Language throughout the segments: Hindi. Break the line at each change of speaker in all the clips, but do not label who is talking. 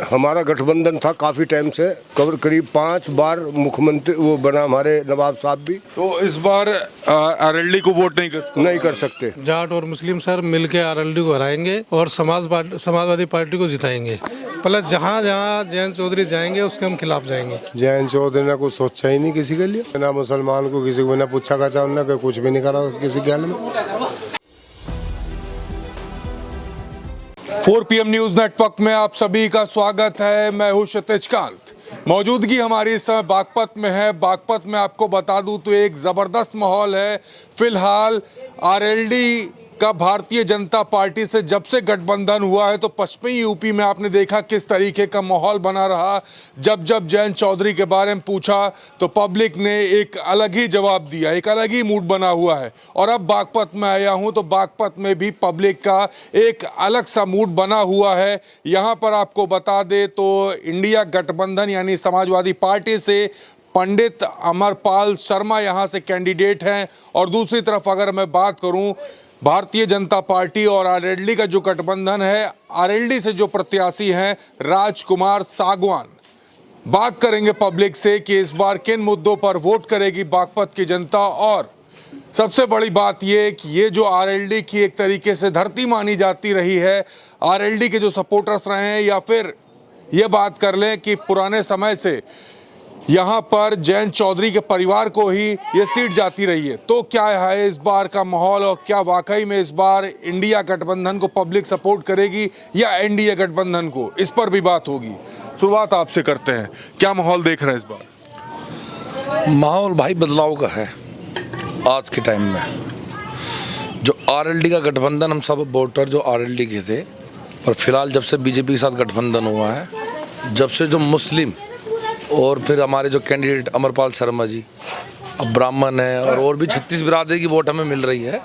हमारा गठबंधन था काफ़ी टाइम से, करीब 5 बार मुख्यमंत्री वो बना हमारे नवाब साहब भी।
तो इस बार आरएलडी को वोट नहीं कर
सकते।
जाट और मुस्लिम सर मिलके आरएलडी को हराएंगे और समाजवादी पार्टी को जिताएंगे। प्लस जहाँ जहाँ जयंत चौधरी जाएंगे उसके हम खिलाफ जाएंगे।
जयंत चौधरी ने कुछ सोचा ही नहीं किसी के लिए, ना मुसलमान को किसी को ना पूछा का उन्होंने कुछ भी नहीं करा किसी के हाल में।
4 PM न्यूज नेटवर्क में आप सभी का स्वागत है। मैं हूं क्षितिज कांत। मौजूदगी हमारी इस समय बागपत में है। बागपत में आपको बता दूं तो एक जबरदस्त माहौल है। फिलहाल आरएलडी का भारतीय जनता पार्टी से जब से गठबंधन हुआ है तो पश्चिमी यूपी में आपने देखा किस तरीके का माहौल बना रहा। जब जब जयंत चौधरी के बारे में पूछा तो पब्लिक ने एक अलग ही जवाब दिया, एक अलग ही मूड बना हुआ है। और अब बागपत में आया हूं तो बागपत में भी पब्लिक का एक अलग सा मूड बना हुआ है। यहां पर आपको बता दे तो इंडिया गठबंधन यानी समाजवादी पार्टी से पंडित अमरपाल शर्मा यहां से कैंडिडेट हैं। और दूसरी तरफ अगर मैं बात करूं भारतीय जनता पार्टी और आरएलडी का जो गठबंधन है, आरएलडी से जो प्रत्याशी हैं राजकुमार सागवान। बात करेंगे पब्लिक से कि इस बार किन मुद्दों पर वोट करेगी बागपत की जनता। और सबसे बड़ी बात यह कि ये जो आरएलडी की एक तरीके से धरती मानी जाती रही है, आरएलडी के जो सपोर्टर्स रहे हैं, या फिर ये बात कर लें कि पुराने समय से यहाँ पर जयंत चौधरी के परिवार को ही ये सीट जाती रही है। तो क्या है इस बार का माहौल और क्या वाकई में इस बार इंडिया गठबंधन को पब्लिक सपोर्ट करेगी या एनडीए गठबंधन को, इस पर भी बात होगी। शुरुआत आपसे करते हैं, क्या माहौल देख रहे हैं इस बार?
माहौल भाई बदलाव का है आज के टाइम में। जो आरएलडी का गठबंधन, हम सब वोटर जो आरएलडी के थे, और फिलहाल जब से बीजेपी के साथ गठबंधन हुआ है, जब से जो मुस्लिम और फिर हमारे जो कैंडिडेट अमरपाल शर्मा जी, अब ब्राह्मण है और भी 36 बिरादरी की वोट हमें मिल रही है।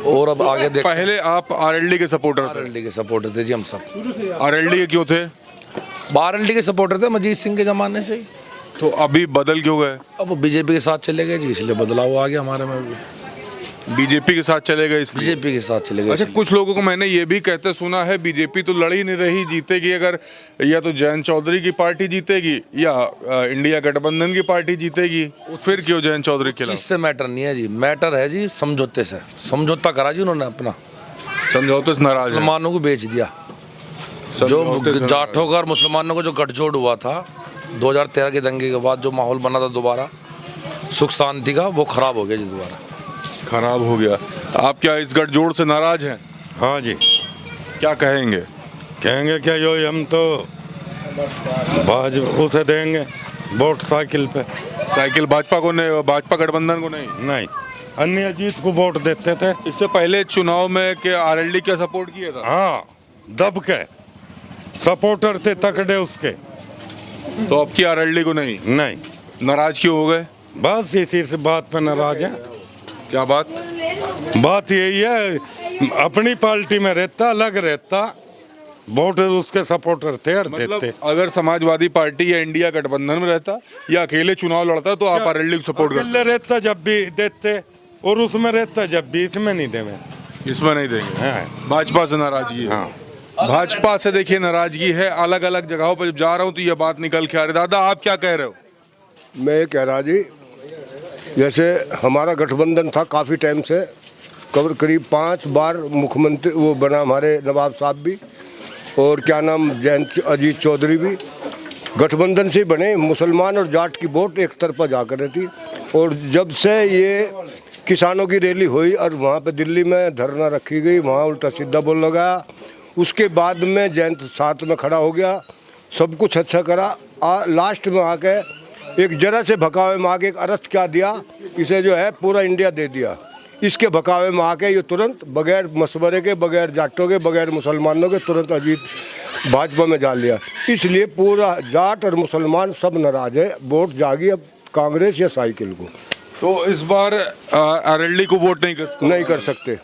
और अब आगे देख,
पहले आप आरएलडी के सपोर्टर थे?
आरएलडी के सपोर्टर थे जी हम सब।
आरएलडी के क्यों थे?
आरएलडी के सपोर्टर थे मजीद सिंह के ज़माने से ही।
तो अभी बदल क्यों गए?
अब वो बीजेपी के साथ चले गए जी, इसलिए बदलाव आ गया हमारे में भी।
बीजेपी के साथ चले गए इसलिए?
बीजेपी के साथ चले गए।
अच्छा, कुछ लोगों को मैंने ये भी कहते सुना है बीजेपी तो लड़ ही नहीं रही, जीतेगी अगर या तो जयंत चौधरी की पार्टी जीतेगी या इंडिया गठबंधन की पार्टी जीतेगी। फिर क्यों जयंत चौधरी के खिलाफ?
इससे मैटर नहीं है जी, मैटर है जी समझौते से। समझौता करा जी उन्होंने अपना,
समझौते से नाराज,
मुसलमानों को बेच दिया। जो जाटों का और मुसलमानों को जो गठजोड़ हुआ था 2013 के दंगे के बाद, जो माहौल बना था दोबारा सुख शांति का, वो खराब हो गया जी, दोबारा
खराब हो गया। आप क्या इस गठजोड़ से नाराज हैं?
हाँ जी।
क्या कहेंगे?
कहेंगे क्या, यो हम तो भाजपा उसे देंगे वोट, साइकिल पे।
साइकिल भाजपा को नहीं, भाजपा गठबंधन को नहीं?
नहीं, अन्य अजीत को वोट देते थे।
इससे पहले चुनाव में के आरएलडी का सपोर्ट किया था?
हाँ, दब के सपोर्टर थे तकड़े उसके।
तो अब की आरएलडी को नहीं?
नहीं।
नाराज क्यों हो गए?
बस इसी से बात पे नाराज है।
क्या बात?
बात यही है, अपनी पार्टी में रहता, अलग रहता, वोट उसके सपोर्टर थे और
मतलब
देते।
अगर समाजवादी पार्टी या इंडिया गठबंधन में रहता या अकेले चुनाव लड़ता तो आप आरएलडी को सपोर्ट करते?
अकेले रहता जब भी देते, और उसमें रहता जब भी, इसमें नहीं देंगे।
इसमें नहीं देंगे?
हाँ।
भाजपा से नाराजगी है?
हाँ,
भाजपा से देखिए नाराजगी है। अलग अलग जगहों पर जब जा रहा हूँ तो ये बात निकल के आ रही। दादा आप क्या कह रहे हो?
मैं कह रहा जी, जैसे हमारा गठबंधन था काफ़ी टाइम से, करीब 5 बार मुख्यमंत्री वो बना हमारे नवाब साहब भी, और क्या नाम जयंत अजीत चौधरी भी गठबंधन से बने। मुसलमान और जाट की वोट एक तरफा जाकर रहती। और जब से ये किसानों की रैली हुई और वहाँ पे दिल्ली में धरना रखी गई, वहाँ उल्टा सीधा बोल लगाया, उसके बाद में जयंत साथ में खड़ा हो गया, सब कुछ अच्छा करा। लास्ट में आके एक जरा से भकावे में आके एक अर्थ क्या दिया, इसे जो है पूरा इंडिया दे दिया। इसके भकावे में आके ये तुरंत बगैर मशवरे के, बगैर जाटों के, बगैर मुसलमानों के तुरंत अजीत भाजपा में डाल लिया। इसलिए पूरा जाट और मुसलमान सब नाराज है। वोट जागी अब कांग्रेस या साइकिल को।
तो इस बार आरएलडी को वोट नहीं कर सकते?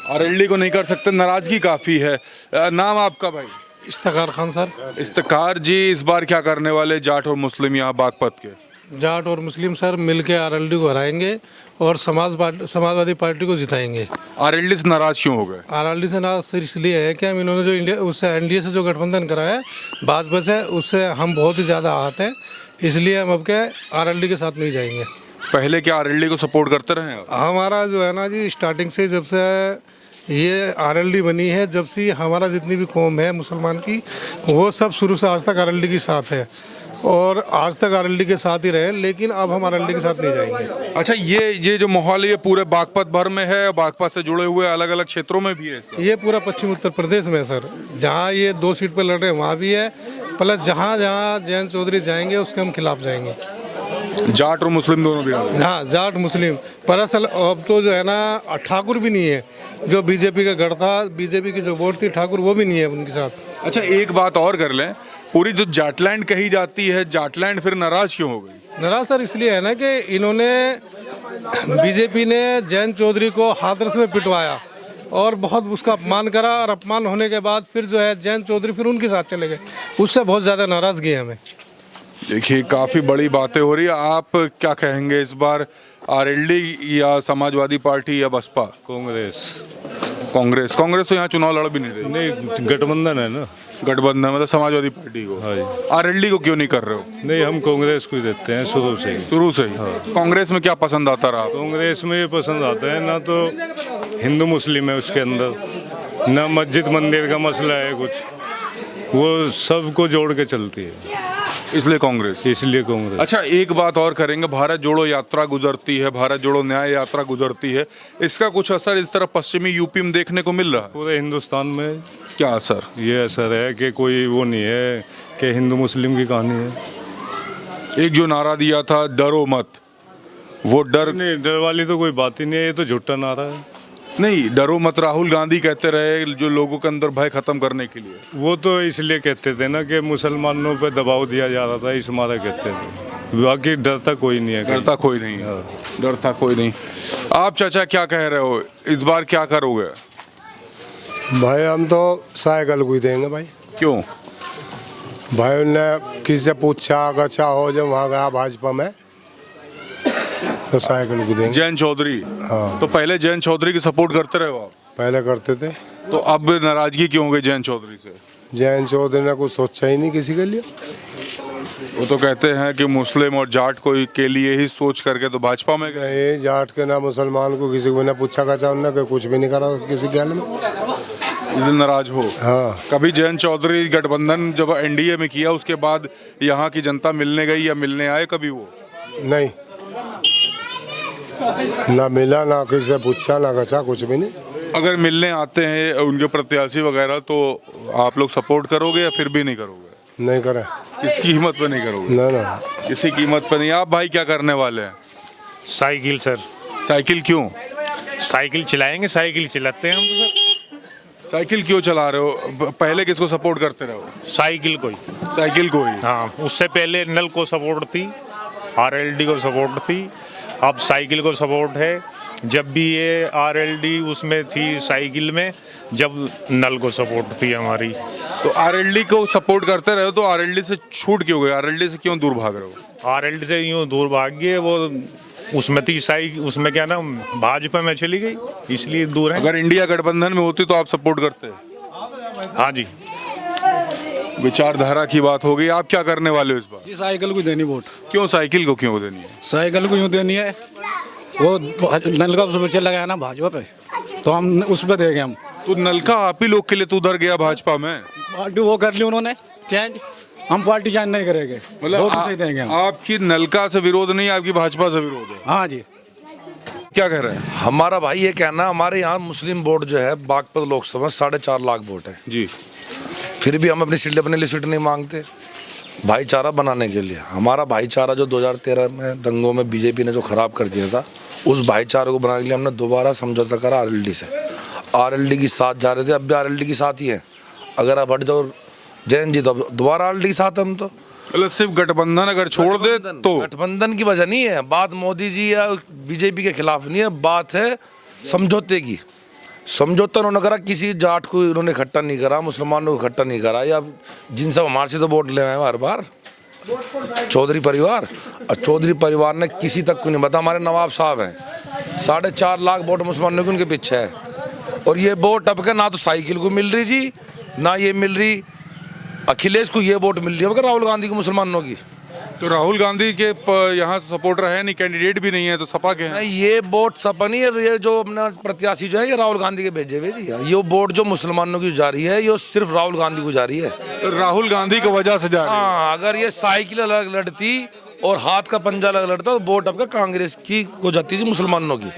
आरएलडी को नहीं कर सकते, नाराजगी काफ़ी है। नाम आपका भाई?
इफ्तिखार खान सर।
इफ्तिखार जी, इस बार क्या करने वाले जाट और मुस्लिम यहाँ बागपत के?
जाट और मुस्लिम सर मिल के आरएलडी को हराएंगे और समाजवादी पार्टी को जिताएंगे।
आरएलडी से नाराज क्यों हो गए?
आरएलडी से नाराज सिर्फ इसलिए है कि हम इन्होंने जो इंडिया उससे एनडीए से जो गठबंधन कराया है भाजपा से, उससे हम बहुत ही ज़्यादा आहत हैं, इसलिए हम अब के आरएलडी के साथ नहीं जाएंगे।
पहले क्या आरएलडी को सपोर्ट करते रहे आप?
हमारा जो है ना जी, स्टार्टिंग से जब से ये आरएलडी बनी है, जब से हमारा जितनी भी कौम है मुसलमान की, वो सब शुरू से आज तक आरएलडी के साथ है और आज तक आरएलडी के साथ ही रहे, लेकिन अब हम आरएलडी के साथ नहीं जाएंगे।
अच्छा, ये जो माहौल है ये पूरे बागपत भर में है, बागपत से जुड़े हुए अलग अलग क्षेत्रों में भी है इसका?
ये पूरा पश्चिम उत्तर प्रदेश में सर, जहाँ ये 2 सीट पर लड़ रहे हैं वहाँ भी है, प्लस जहाँ जहाँ जयंत चौधरी जाएंगे उसके हम खिलाफ जाएंगे।
जाट और मुस्लिम दोनों भी?
हाँ, जाट मुस्लिम। पर असल अब तो जो है ना ठाकुर भी नहीं है, जो बीजेपी का गढ़ था, बीजेपी की जो वोट थी ठाकुर, वो भी नहीं है उनके साथ।
अच्छा, एक बात और कर लें, पूरी जो जाटलैंड कही जाती है, जाटलैंड फिर नाराज क्यों हो गई?
नाराज सर इसलिए है ना कि इन्होंने, बीजेपी ने जयंत चौधरी को हाथरस में पिटवाया और बहुत उसका अपमान करा, और अपमान होने के बाद फिर जो है जयंत चौधरी फिर उनके साथ चले गए, उससे बहुत ज़्यादा नाराज़गी है हमें।
देखिए, काफ़ी बड़ी बातें हो रही है। आप क्या कहेंगे इस बार, आरएलडी या समाजवादी पार्टी या बसपा? कांग्रेस तो यहाँ चुनाव लड़ भी नहीं रही।
नहीं, गठबंधन है ना।
गठबंधन मतलब समाजवादी पार्टी को।
हाँ जी।
आरएलडी को क्यों नहीं कर रहे हो?
नहीं, हम कांग्रेस को ही देते हैं शुरू से ही।
शुरू से ही? कांग्रेस में क्या पसंद आता रहा?
कांग्रेस में ये पसंद आता है ना, तो हिंदू मुस्लिम है उसके अंदर, ना मस्जिद मंदिर का मसला है कुछ, वो सबको जोड़ के चलती है,
इसलिए कांग्रेस।
कांग्रेस।
अच्छा, एक बात और करेंगे, भारत जोड़ो यात्रा गुजरती है, भारत जोड़ो न्याय यात्रा गुजरती है, इसका कुछ असर इस तरह पश्चिमी यूपी में देखने को मिल रहा है?
पूरे हिंदुस्तान में
क्या असर?
ये असर है कि कोई वो नहीं है कि हिंदू मुस्लिम की कहानी है।
एक जो नारा दिया था, डरो मत, वो डर
नहीं, डर वाली तो कोई बात ही नहीं है, ये तो झूठा नारा है।
नहीं, डरो मत राहुल गांधी कहते रहे, जो लोगों के अंदर भय खत्म करने के लिए।
वो तो इसलिए कहते थे ना कि मुसलमानों पे दबाव दिया जा रहा था, इस मारा कहते थे, बाकी डरता कोई नहीं है।
डरता कोई नहीं है, डरता कोई नहीं। आप चाचा क्या कह रहे हो, इस बार क्या करोगे?
भाई हम तो साइकिल को ही देंगे भाई।
क्यों?
भाई उनने किसी से पूछा अच्छा हो, जब वहाँ गया भाजपा में तो साइकिल को देंगे।
जयंत चौधरी?
हाँ।
तो पहले जयंत चौधरी की सपोर्ट करते रहे हो आप?
पहले करते थे।
तो अब नाराजगी क्यों हो गई जयंत चौधरी से?
जयंत चौधरी ने कुछ सोचा ही नहीं किसी के लिए।
वो तो कहते हैं कि मुस्लिम और जाट को के लिए ही सोच करके तो भाजपा में गए।
ये जाट के ना मुसलमान को किसी को ना पूछा का चाहना कि कुछ भी नहीं करा किसी ख्याल में।
इधर नाराज हो?
हाँ।
कभी जयंत चौधरी गठबंधन जब एनडीए में किया उसके बाद यहाँ की जनता मिलने गई या मिलने आए कभी वो?
नहीं, ना मिला, ना किसी से पूछा, ना कचा, कुछ भी नहीं।
अगर मिलने आते हैं उनके प्रत्याशी वगैरह तो आप लोग सपोर्ट करोगे या फिर भी नहीं करोगे?
नहीं करें।
किसकी कीमत पे नहीं करोगे?
ना ना,
किसी कीमत पे नहीं। आप भाई क्या करने वाले हैं?
Cycle sir.
साइकिल क्यों?
साइकिल चलाएंगे, साइकिल चलाते हैं हम तो सर।
साइकिल क्यों चला रहे हो? पहले किसको सपोर्ट करते रहो?
साइकिल को ही।
साइकिल को ही?
हाँ, उससे पहले नल को सपोर्ट थी, आरएलडी को सपोर्ट थी, अब साइकिल को सपोर्ट है। जब भी ये आरएलडी उसमें थी साइकिल में, जब नल को सपोर्ट थी हमारी।
तो आरएलडी को सपोर्ट करते रहे हो तो आरएलडी से छूट क्यों गए? आरएलडी से क्यों दूर भाग रहे हो?
आरएलडी से यूँ दूर भाग गए, वो उसमें थी उसमें क्या नाम, भाजपा में चली गई, इसलिए दूर है।
अगर इंडिया गठबंधन में होती तो आप सपोर्ट करते?
हाँ जी।
विचारधारा की बात हो गई। आप क्या करने वाले हो इस बार?
जी साइकिल को देनी वोट।
क्यों साइकिल को क्यों देनी है?
साइकिल को यूँ देनी है, वो नलका उसमें लगाया ना भाजपा पे, तो हम उस पर देंगे हम।
तो नलका आप ही लोग के लिए तो उधर गया भाजपा में।
पार्टी वो कर ली उन्होंने चेंज, हम पार्टी चेंज नहीं करेंगे, वोट उसे देंगे हम।
आपकी नलका से विरोध नहीं, आपकी भाजपा से विरोध है?
हाँ जी।
क्या कह रहे हैं?
हमारा भाई ये कहना, हमारे यहाँ मुस्लिम वोट जो है बागपत लोकसभा 4.5 लाख वोट है
जी,
फिर भी हम अपनी सीट अपने लिए सीट नहीं मांगते भाईचारा बनाने के लिए। हमारा भाईचारा जो 2013 में दंगों में बीजेपी ने जो खराब कर दिया था, उस भाईचारे को बनाने के लिए हमने दोबारा समझौता करा आरएलडी से। आरएलडी के साथ जा रहे थे, अब भी आरएलडी के साथ ही हैं। अगर आप हट जाओ जैन जी तो दोबारा आरएलडी के साथ हम तो।
मतलब सिर्फ गठबंधन अगर छोड़ दे तो?
गठबंधन की वजह नहीं है बात, मोदी जी या बीजेपी के खिलाफ नहीं है, बात है समझौते की। समझौता उन्होंने करा, किसी जाट को उन्होंने इकट्ठा नहीं करा, मुसलमानों को इकट्ठा नहीं करा, या जिन सब हमारे से तो वोट ले आए हर बार, चौधरी परिवार, और चौधरी परिवार ने किसी तक को नहीं बता। हमारे नवाब साहब हैं, 4.5 लाख वोट मुसलमानों के उनके पीछे है, और ये वोट अब के ना तो साइकिल को मिल रही जी, ना ये मिल रही अखिलेश को, ये वोट मिल रही है राहुल गांधी को मुसलमानों की।
तो राहुल गांधी के यहाँ सपोर्टर है नहीं, कैंडिडेट भी नहीं है, तो सपा के हैं।
नहीं, ये वोट सपा नहीं है, ये जो अपना प्रत्याशी जो है ये राहुल गांधी के भेजे हुए जी यार। ये वोट जो मुसलमानों की जा रही है ये सिर्फ राहुल गांधी को जा रही है।
राहुल गांधी की वजह से जा रही है।
हाँ, अगर ये साइकिल अलग लड़ती और हाथ का पंजा अलग लड़ता तो वोट अब कांग्रेस की हो जाती थी, मुसलमानों की।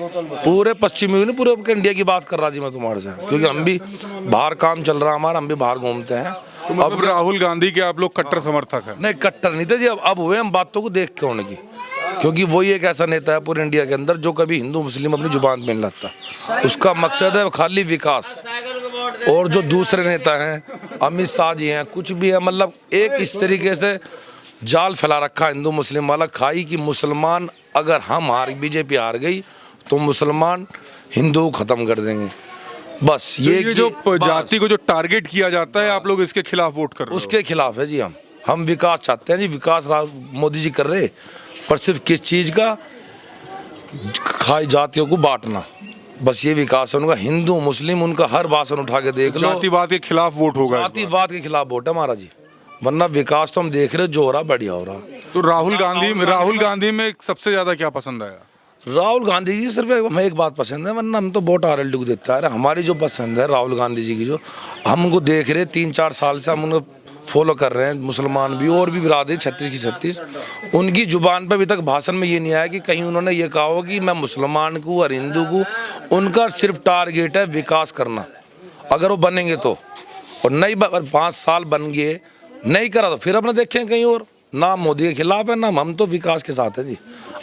पूरे पश्चिमी नहीं, पूरे इंडिया की बात कर रहा जी मैं तुम्हारे से, क्योंकि हम भी बाहर काम चल रहा हमारा, हम भी बाहर घूमते हैं।
तो मतलब राहुल गांधी के आप लोग कट्टर समर्थक हैं?
नहीं, कट्टर नहीं थे जी, अब हुए हम बातों को देख के होने की, क्योंकि वही एक ऐसा नेता है पूरे इंडिया के अंदर जो कभी हिंदू मुस्लिम अपनी जुबान पे नहीं लाता। उसका मकसद है खाली विकास। और जो दूसरे नेता हैं, अमित शाह जी हैं, कुछ भी है, मतलब एक इस तरीके से जाल फैला रखा हिंदू मुस्लिम वाला खाई कि मुसलमान अगर हम बीजेपी हार गई तो मुसलमान हिंदू खत्म कर देंगे, बस।
तो ये जो जाति को जो टारगेट किया जाता है, आप लोग इसके खिलाफ वोट कर रहे हो?
उसके खिलाफ है जी। हम विकास चाहते हैं जी, विकास मोदी जी कर रहे, पर सिर्फ किस चीज़ का, खाई जातियों को बांटना, बस ये विकास है उनका। हिंदू मुस्लिम उनका हर भाषण उठा के देख लो,
जातिवाद के खिलाफ वोट होगा।
जातिवाद के खिलाफ वोट है हमारा जी, वरना विकास तो हम देख रहे जो हो रहा बढ़िया हो रहा।
तो राहुल गांधी में सबसे ज्यादा क्या पसंद आया?
राहुल गांधी जी सिर्फ हमें एक बात पसंद है, वरना हम तो वोट आरएलडी को देता है। हमारी जो पसंद है राहुल गांधी जी की, जो हम उनको देख रहे 3-4 साल से, हम उनको फॉलो कर रहे हैं, मुसलमान भी और भी बिरादरी 36 की 36। उनकी जुबान पर अभी तक भाषण में ये नहीं आया कि कहीं उन्होंने ये कहा हो कि मैं मुसलमान को और हिंदू को, उनका सिर्फ टारगेट है विकास करना। अगर वो बनेंगे तो, और नहीं 5 साल बन गए नहीं करा तो फिर अपना देखें कहीं और। ना मोदी के खिलाफ है ना हम, तो विकास के साथ है जी।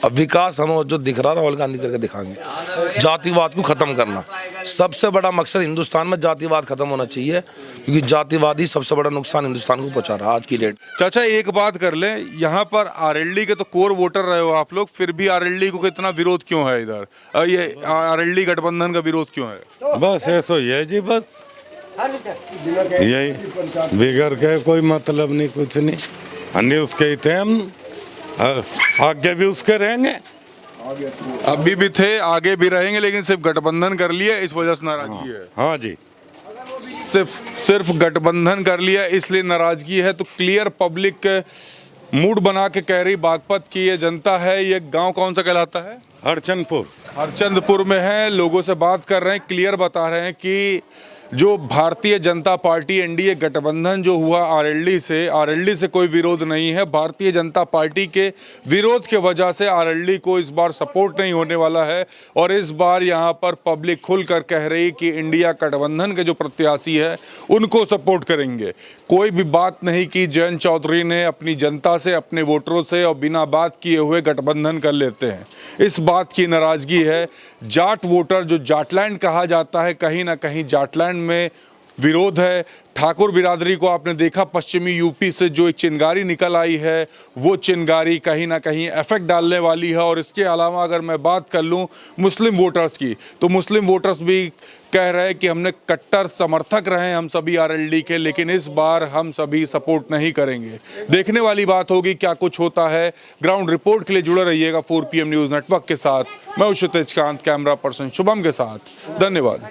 अब विकास हम जो दिख रहा राहुल गांधी करके दिखाएंगे। जातिवाद को खत्म करना सबसे बड़ा मकसद, हिंदुस्तान में जातिवाद खत्म होना चाहिए, क्योंकि जातिवाद ही सबसे बड़ा नुकसान हिंदुस्तान को पहुंचा रहा है आज की डेट।
चाचा एक बात कर ले, यहाँ पर आरएलडी के तो कोर वोटर रहे हो आप लोग, फिर भी आरएलडी को इतना विरोध क्यों है इधर? ये आरएलडी गठबंधन का विरोध क्यों है?
बस ऐसा ही है जी, बस यही बिगड़ के कोई मतलब नहीं, कुछ नहीं। अन्य उसके ही थे हम, आगे भी उसके रहेंगे,
अभी भी थे आगे भी रहेंगे, लेकिन सिर्फ गठबंधन कर लिया इस वजह से नाराजगी है।
हाँ जी,
सिर्फ गठबंधन कर लिया इसलिए नाराजगी है। तो क्लियर पब्लिक मूड बना के कह रही बागपत की ये जनता है। ये गांव कौन सा कहलाता है? हरचंदपुर में है। लोगों से बात कर रहे हैं, क्लियर बता रहे हैं कि जो भारतीय जनता पार्टी एनडीए गठबंधन जो हुआ आरएलडी से कोई विरोध नहीं है। भारतीय जनता पार्टी के विरोध के वजह से आरएलडी को इस बार सपोर्ट नहीं होने वाला है। और इस बार यहाँ पर पब्लिक खुलकर कह रही कि इंडिया गठबंधन के जो प्रत्याशी है उनको सपोर्ट करेंगे। कोई भी बात नहीं की जयंत चौधरी ने अपनी जनता से, अपने वोटरों से, और बिना बात किए हुए गठबंधन कर लेते हैं। इस बात की नाराजगी है। जाट वोटर, जो जाटलैंड कहा जाता है, कहीं ना कहीं जाटलैंड में विरोध है। ठाकुर बिरादरी को आपने देखा, पश्चिमी यूपी से जो एक चिंगारी निकल आई है, वो चिंगारी कहीं ना कहीं इफेक्ट डालने वाली है। और इसके अलावा अगर मैं बात कर लूँ मुस्लिम वोटर्स की, तो मुस्लिम वोटर्स भी कह रहे हैं कि हमने कट्टर समर्थक रहे हम सभी आरएलडी के, लेकिन इस बार हम सभी सपोर्ट नहीं करेंगे। देखने वाली बात होगी क्या कुछ होता है। ग्राउंड रिपोर्ट के लिए जुड़े रहिएगा 4PM न्यूज़ नेटवर्क के साथ। मैं क्षितिज कांत, कैमरा पर्सन शुभम के साथ। धन्यवाद।